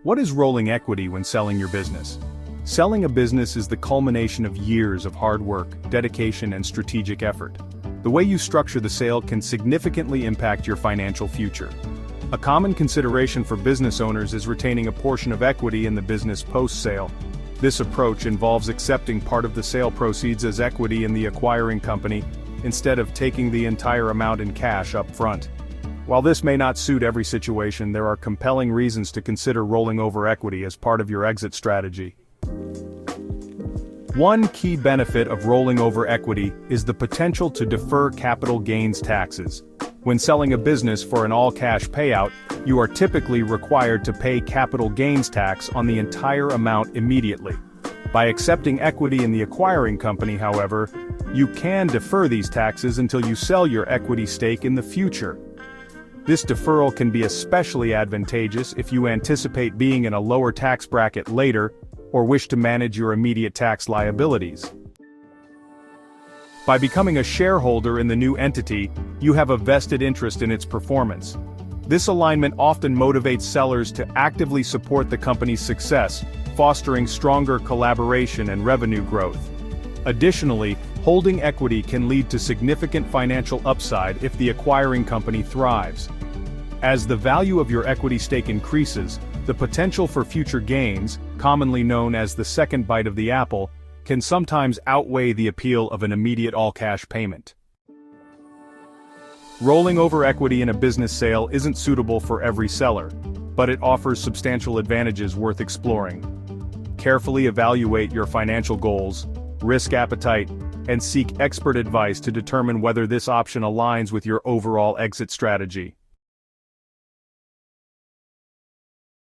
What is rolling equity when selling your business? Selling a business is the culmination of years of hard work, dedication, and strategic effort. The way you structure the sale can significantly impact your financial future. A common consideration for business owners is retaining a portion of equity in the business post-sale. This approach involves accepting part of the sale proceeds as equity in the acquiring company, instead of taking the entire amount in cash up front. While this may not suit every situation, there are compelling reasons to consider rolling over equity as part of your exit strategy. One key benefit of rolling over equity is the potential to defer capital gains taxes. When selling a business for an all-cash payout, you are typically required to pay capital gains tax on the entire amount immediately. By accepting equity in the acquiring company, however, you can defer these taxes until you sell your equity stake in the future. This deferral can be especially advantageous if you anticipate being in a lower tax bracket later or wish to manage your immediate tax liabilities. By becoming a shareholder in the new entity, you have a vested interest in its performance. This alignment often motivates sellers to actively support the company's success, fostering stronger collaboration and revenue growth. Additionally, holding equity can lead to significant financial upside if the acquiring company thrives. As the value of your equity stake increases, the potential for future gains, commonly known as the second bite of the apple, can sometimes outweigh the appeal of an immediate all-cash payment. Rolling over equity in a business sale isn't suitable for every seller, but it offers substantial advantages worth exploring. Carefully evaluate your financial goals, risk appetite, and seek expert advice to determine whether this option aligns with your overall exit strategy.